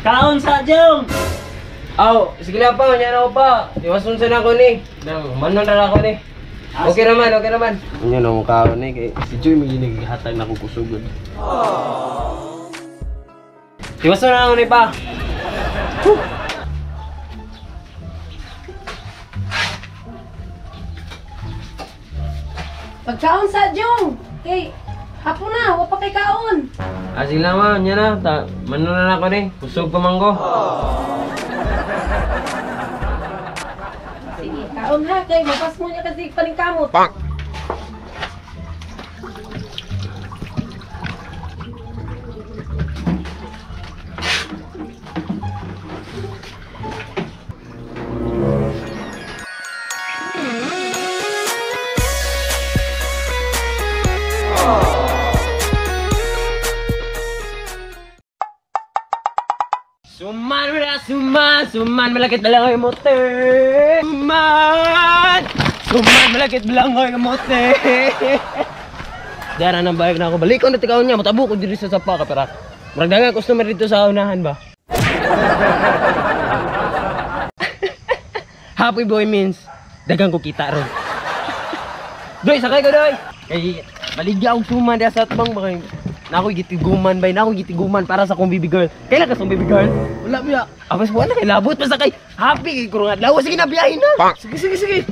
Kaon sa Jong! Aw, sige lang pa, yan ako pa. Iwasun sa na ako ni. Manon na ako ni. Okay naman, okay naman. Yan ang kaon ni kay si Joy may ginighatag na akong kusugod. Iwasun na ako ni pa. Pagkaon sa Jong! Kay, hapon na, wala pa kay kaon! Sige lang ma, yan na. Manon na ako ni. Kusog pa man ko. Sige, kaon ha, kay mapas mo niya kasi paningkamot. Suman mo na, suman malakit balangoy mote. Suman malakit balangoy mote. Dara nang bayag na ako. Balik ko na tikaw niya, matabo ko diri sa sapa ka pera. Murag dagang customer dito sa unahan ba? Happy boy means dagang ko kita ron. Doy, sakay ko doy. Kay baligya og suman dia sa atbang ba kay nakoy gitiguman bay, nakoy gitiguman para sa kong baby girl. Kailan ka sa baby girl? Wala biya. Abas wala kay labot pa sa kay happy kay kurungan. Lawas sige na biyahin na. Sige.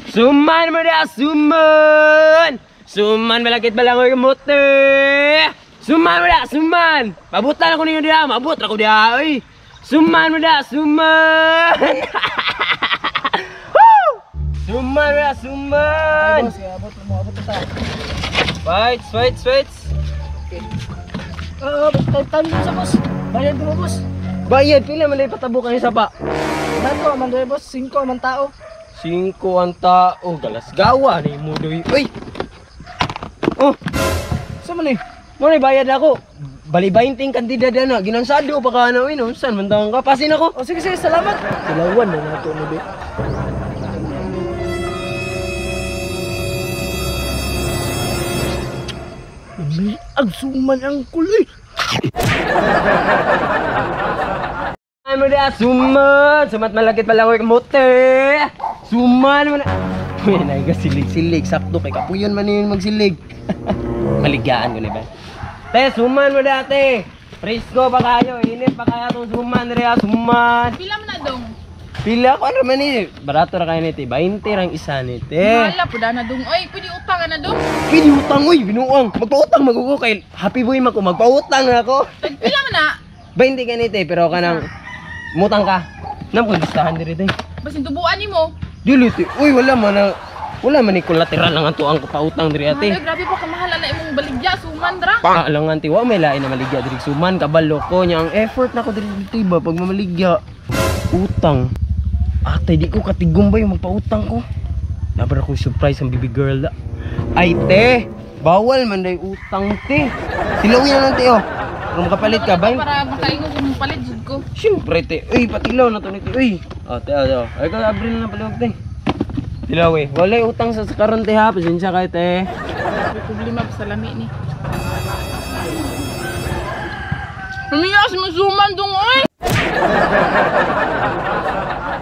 Suman mo dia, suman. Suman malakit balangoy kamote. Suman mo dia, suman. Pabutan ako ninyo dia, mabot ako dia. Oy. Suman mo dia, suman. Suman ya, suman. Abot mo ta. Fights. Okay. Tayo sa boss. Bayad mo boss. Bayad pila man dai patabo kan isa pa. Dato man dai boss, 5 man tao. 5 ang tao, galas gawa ni mo doy. Uy. Oh, Sa man eh. mo ni bayad ako. Bali 20 kantidad na, ginansado pa ka na uy, saan man tawang ka? Pasin ako. O sige, salamat. Silawan na nato mo be. May agsuman ang kuloy. Ano dia sumat malakit balangoy kamote. Suman mo na. Uy, naiga silig sakto kay kapuyon man yun magsilig. Maligaan ko ni ba. Te, suman mo dati. Fresco pa kayo, init pa kaya tong suman rea, suman. Pila man na dong? Pila ko ano man ni, barato ra kayo niti, 20 rang isa niti. Wala po na dong. Oy, pwede utang na dong. Pwede utang oy, binuang. Magpautang magugo kay happy boy man ko, magpautang na ako. Pila man na? 20 ka niti, pero kanang mutang ka. Nam ko listahan diri day. Basin tubuan nimo. Diliti, uy wala man ni collateral lang ato ang pautang diri ate. Ay, grabe po kamahal na imong baligya suman dra. Lang anti wa may lain na maligya diri suman kabalo ko nya ang effort nako diri dito ba pag mamaligya. Utang. Ate di ko katigumbay magpautang ko. Nabar ko surprise ang baby girl da. Ay te, bawal man day utang te. Tilawin na lang te oh. Kung makapalit ka ba? Para makaingon kung palit jud ko. Siyempre te. Uy, patilaw na to ni te. Uy. Te. Ay ka abril na paliwag te. Tilaw eh. Walay utang sa karon te ha. Pasensya kay te. May problema pa sa lami ni. Mamiyas mo suman dong oy.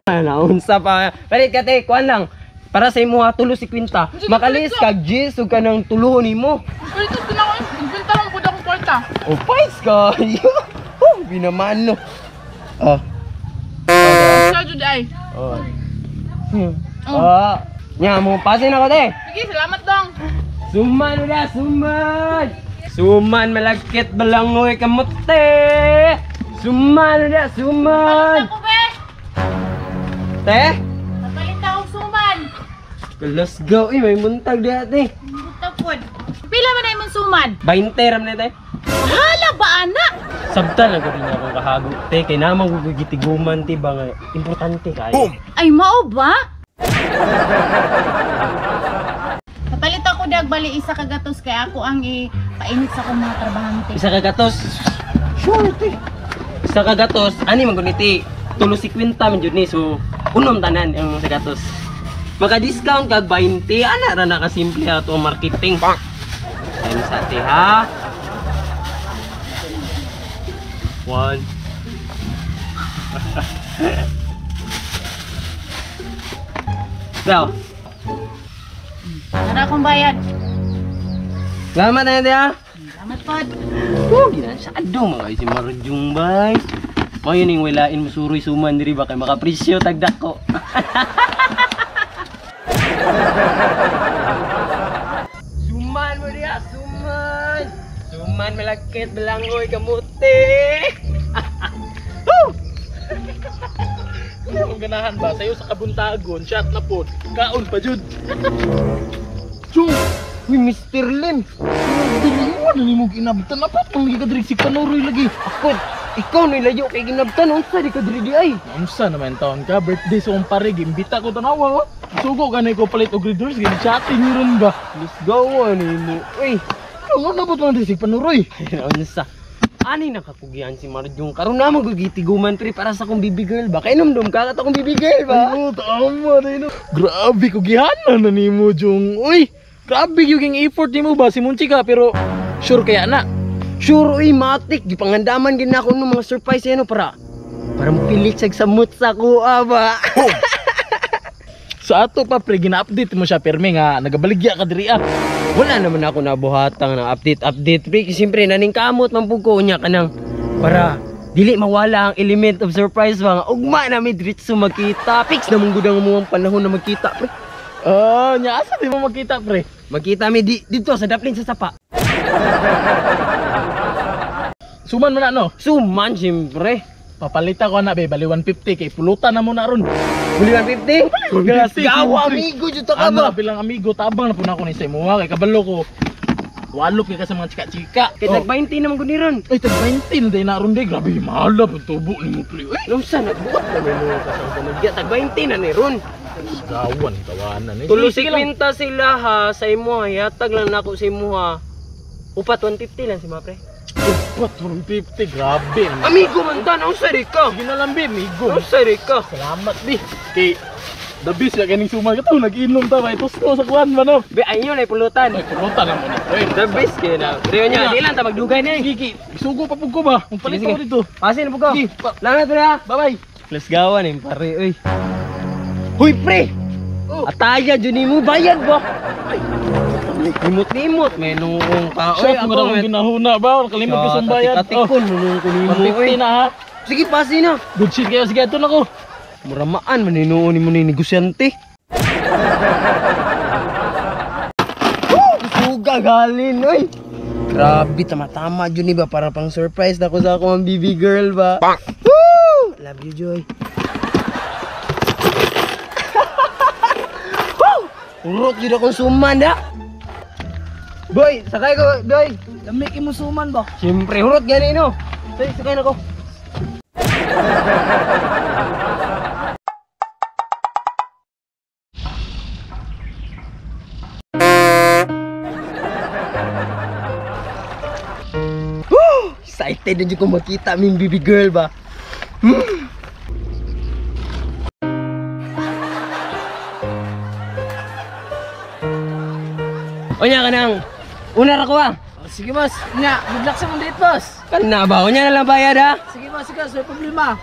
Naunsa pa. Palit ka te, kuan lang. Para sa imo ha, tulo si Quinta. Makalis ka, Jis, ug ka ng tuluhon nimo. Pwede ko na ko. Benta lang po akong kwarta. O, fights ka. Binaman no. Sa jud ay. Nya mo pasin ako te. Sige, salamat dong. Suman na, suman. Suman malagkit balangoy kamote. Suman na, suman. Ako be. Te? Napalit akong suman. Let's go. May muntag dati. Buta pod. Pila man na imong suman? 20 ram na te. Hala ba anak? Sabta na ko rin akong kahago. Te, kay naman ko gitiguman ti ba nga. Importante kayo. Ay mao ba? Napalit ako dag bali isa ka gatos kay ako ang ipainit sa akong mga trabahante. Isa ka gatos. Sure te. Isa ka gatos. Ani man guniti. Tulo si Quinta man jud ni. So, unom tanan ang sa gatos. Maka-discount kag 20. Ana ra na ka simple ato ang marketing. Ayun sa te ha. One. Daw. Tara akong bayad. Salamat na yun, ha? Salamat po. Ginansado mga si Marjong bay. Mo yun yung wilain mo suroy suman diri ba kay makapresyo tagdak ko. Suman mo diya, suman. Suman malakit belangoy kamuti. Ang ganahan ba? Sa'yo sa kabuntagon, shot na po. Kaon pa, Jud. Chung! Uy, Mr. Lim. Ano ni mo ginabtan? Apat kang nagkadrig si Kanuroy lagi. Ako, ikaw nilayo kay ginabtan. Unsa di ka diri di ay? Naunsa naman taon ka? Birthday sa kong pare, gimbita ko tanawa. Sugo ka na ko palit og readers, gini-chatting nyo ron ba? Let's go on mo. Uy, Ano na ba ito si Panuroy? ayun unsa. Ani nakakugian si Marjong. Karon na magugitiguman pre para sa akong baby girl ba? Kay numdum ka akong baby girl ba? Ano, tama na yun. Grabe ko gihanan na ni mo, Jung. Uy, grabe yung effort ni mo ba? Si Munchi ka, pero sure kaya na. Sure uy, matik gipangandaman gid na ako ng mga surprise ano para mapilit sa samot sa kuha ba. Sa ato pa, pre, gina-update mo siya, perme nga, nagabaligya ka diri ah. Wala naman ako nabuhatang na update pre. Siyempre naningkamot man pug ko nya kanang para dili mawala ang element of surprise ba nga ugma na mi diretso magkita. Fix na mong gudang mo ang panahon na magkita pre. Nya asa di mo makita, pre? Magkita mi dito sa daplin sa sapa. Suman mo na, no? Suman siyempre. Papalita ko na, be, bali 150 kay pulutan na mo na ron. Buli 150? Gas gawa siyempre. amigo jud ta ka Ano, ba? bilang amigo, tabang na po na ako ni Simo, kay kabalo ko. Walop kay ka sa mga chika-chika. Kay tag 20 naman gud ni ron. Ay, tag 20 na day na ron, de. Grabe, mahalap ang tubo ni mo, pre. Uy, Lumsa nagbuhat na may mga kasang tag 20 na ni ron. gawan, tawanan. Tulo si kwinta sila ha sa imo ha. Yatag lang nako sa imo ha. Upat 150 lang si Mapre. Upat, 150, grabe. Amigo man ta, ang sari ka. Sige na lang, be, amigo. Ang sari ka. Salamat, be. Kay, the best na ganing sumal ka to, nag-inom ta, may tosto sa kuwan ba, no? Be, ayun ay pulutan. Ay, pulutan na mo na. Uy, The best kayo na. Pero niya, di lang ta magdugay na eh. Gigi, isugo pa po ko ba? Ang palit Sige, ako dito. Pasin po ko. Sige, Salamat pre ha. bye-bye. Let's gawan eh, pare. Uy. Huy pre! Oh. Ataya, dyan mo bayad ba? Ay, limot-limot. May nung ka. Shot mo nga ginahuna ba? Kalimot ko sa bayad. Katikon, nung ko nimo. 150 na ha. Sige, pasin na. Good shit kayo, sige, ito na ko. Muramaan, maninuon mo ni negosyante. Suga galin, oy. Grabe, tama-tama dyan ba para pang surprise na ko sa akong baby girl ba. Woo! Love you, Joy. Urot yun akong suman da. Boy, sakay ko, Boy. Lamig mo suman ba? Siyempre, hurot gani no. Say, sakay na ko. Excited na dyan kung makita aming baby girl ba. Onya ka nang una ra ko ah. Sige, boss. Nya, good luck sa mundit, boss. Kana ba? Onya na lang bayad ha. Sige, boss, sige, may problema.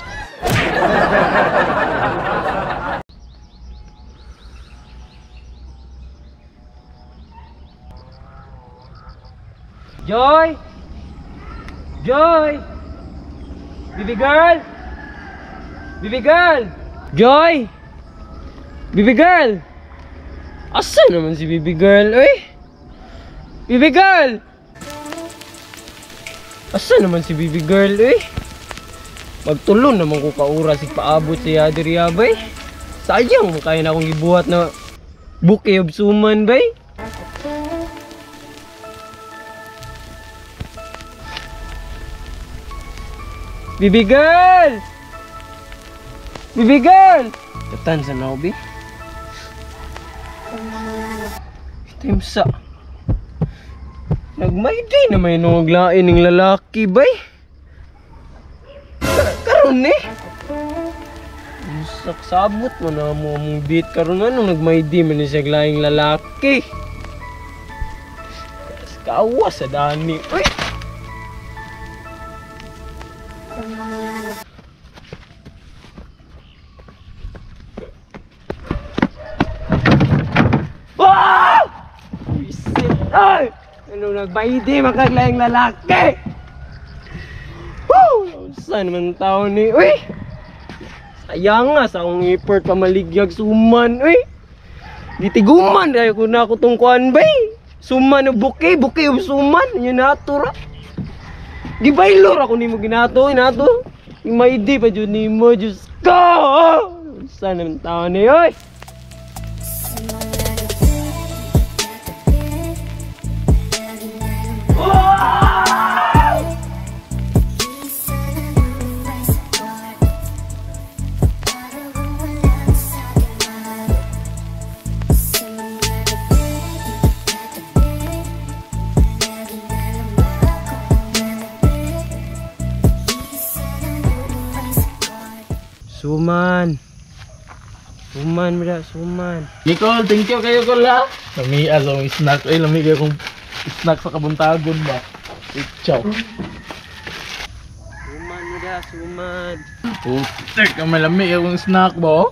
Joy! Joy! Baby girl! Baby girl! Joy! Baby girl! Asa naman si baby girl, oy? Baby girl! Asa naman si baby girl, oy? Magtulon naman ko kaura si paabot siya diri bay. Sayang kaya na akong gibuhat na bouquet of suman bay. Baby girl! Baby girl! Katan sa naobi. Timsa. Nagmayday na may nunglain ng lalaki bay. Karon eh. Saksabot mo na mo mong beat karon ano nagmayday man ni siya laing lalaki. Kawas sa dani. Uy. Ay! Ano nagbaidi makaglayang lalaki? Woo! Saan naman tao ni? Uy! Sayang nga sa akong effort pamaligyag suman. Uy! Ditiguman dahil ko na ako tungkuan bay. Suman o buki o suman. Yun nato ra. Gibaylor ako ni mo ginato. Imaydi pa dyan ni mo. Diyos ko! Saan naman tao ni? Uy! Suman, mira, suman. Nicole, thank you kayo ko la. Lami asong snack. Ay, lami kayo kong snack sa kabuntagon ba. Ciao. Suman, mira, suman. Putek, ang malami kayo kong snack ba.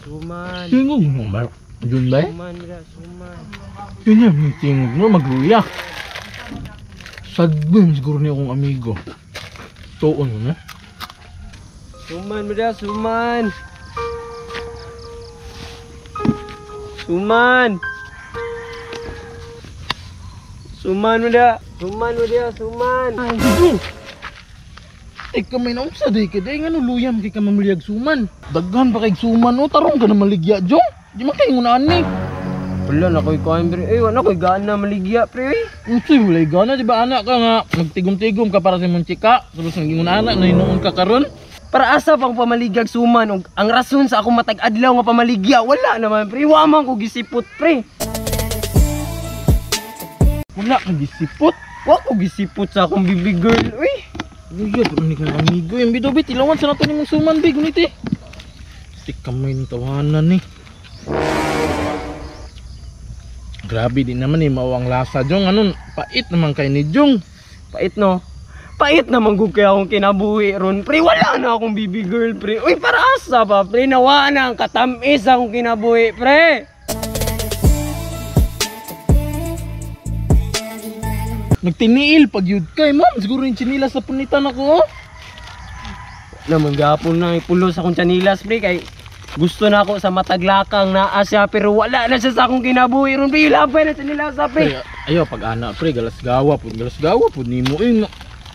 Suman. Tingog mo ba? Yun ba? Suman, mira, suman. Yun yan, tingog mo, magluya. Sadbun siguro niya akong amigo. Tuon mo na. Suman, mira, suman. Suman. Suman, mira. Suman, mira, suman. Ay, kamay na umsa day ka. Day nga no, luyam kay ka mamalyag suman. Daghan pa kay suman o, tarong ka na maligya, Jong. Di man kayo ngunaan ni. Wala na ko'y kain, pre. Eh, wala ko'y gaan na maligya, pre. Unsay walay gana, di ba anak ka nga magtigom-tigom ka para sa imong chika. Tapos nang ingon anak na hinuon ka karon. Para asa pang pamaligyag suman ug ang rason sa akong matag adlaw nga pamaligya wala naman, pre. Wa man ko gisipot, pre. Wala ka gisipot. Wa ko gisipot sa akong baby girl, uy. Luya, pero ni kong amigo. Yung bidobit, ilawan sa nato ni mong suman, big. Gunit eh. Stik kamay ng tawanan ni. Grabe din naman eh, mawang lasa, Jong. Anong pait naman kay ni Jong. Pait, no? Pait naman kung kaya akong kinabuhi ron, pre. Wala na akong baby girl, pre. Uy, para asa pa, pre. Nawa na ang katamis akong kinabuhi, pre. Nagtiniil pag yun kay, ma'am. Siguro yung chinilas sa punitan ako, oh. Naman gapon na ipulos akong chanilas, pre. Kay gusto na ako sa mataglakang naa siya, pero wala na siya sa akong kinabuhi ron, pre. Ilapay na chanilas, pre. Ayaw, pag anak, pre, galas-gawa po ni mo.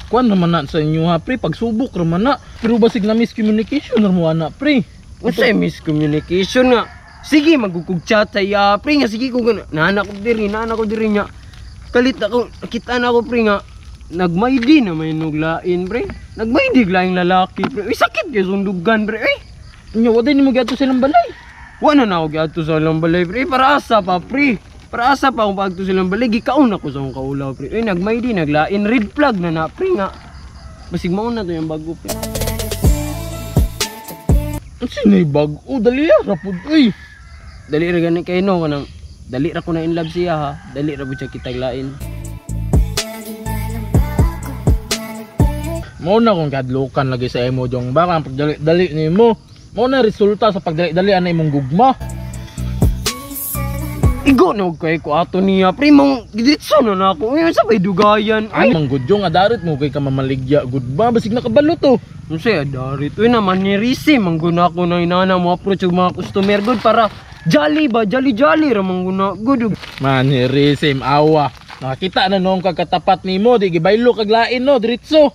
Kuan naman na sa inyo, ha, pre. Pagsubok naman na. Pero basig na miscommunication na mo, anak, pre. What's miscommunication nga? Sige, magkukug-chat sa iya, pre. Nga, sige ko, nanak ko diri nga. Kalit ako, nakita na ako, pre, nga. Nagmaydi na may nuglain, pre. Nagmaydi laing lalaki, pre. Uy, sakit kayo sundugan, pre. Uy, Nya, waday ni mo gato silang balay. wala na ako gato sa lambalay, pre. Para asa pa, pre. Para asa pa akong pagto silang balay. Gikaon ako sa akong kaulaw, pre. Uy, nagmaydi, naglain. Red flag na, pre, nga. Basig mauna to yung bago, pre. Ang sinay bag? Oh, dali ya, rapod. Uy. Dali ra gani kay no kanang dali ra ko na in love siya, ha. Dali ra pud siya kitaglain. Mao na kung kadlukan lagi sa emo, Jong. Baka ang pagdali-dali ni mo. Mao na resulta sa pagdali-dali anay imong gugma. Igo na og kay ko ato niya, pre. Mong giditso na ako. Uy, sa bay dugayan. Ay, Ay, manggudyo nga darit mo kay ka mamaligya. Good ba? Basig nakabalo to. unsay adarit. Uy, naman ni Risi mangguna ko na inana mo approach og mga customer good para jolly ba, jolly ra mangguna good. Maniri, same awa. Nakakita na noong kagkatapat ni mo. Di gibaylo kaglain no, diritso.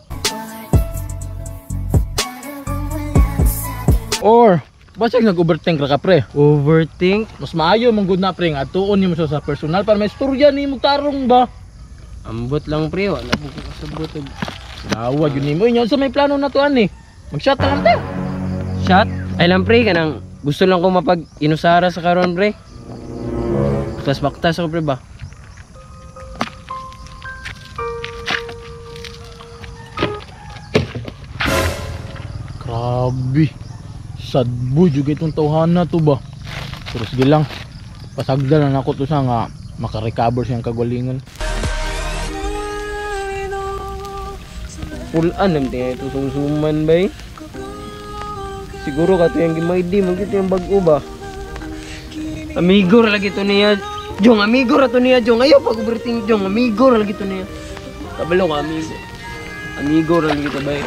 Or, basig nag-overthink ra ka, pre. Overthink. Mas maayo manggud na, pre. Nga tuon nimo sa personal para may istorya ni mo tarong ba. Ambot lang, pre. Wala po ko kasabot og Dawa yun nimo. Inyo sa may plano na to ani. Mag-shot na lang tayo. shot. Ay lang, pre, kanang gusto lang ko mapag-inusara sa karon, pre. Baktas ako, pre, ba? Grabe. Sadbo juga itong tawhana to ba. Pero sige lang. Pasagdan na ako to sa nga makarecover siyang kagalingon. Pulaan lang tingnan ito sumsuman ba eh. Siguro ka ito yung gimaydi, magkita yung bago ba? Amigo ra lagi to niya. Jong, amigo ra to niya, Jong. Ayaw pag overthink, Jong. Amigo ra lagi to niya. Kabalo ka, amigo. Amigo ra lagi to, bay.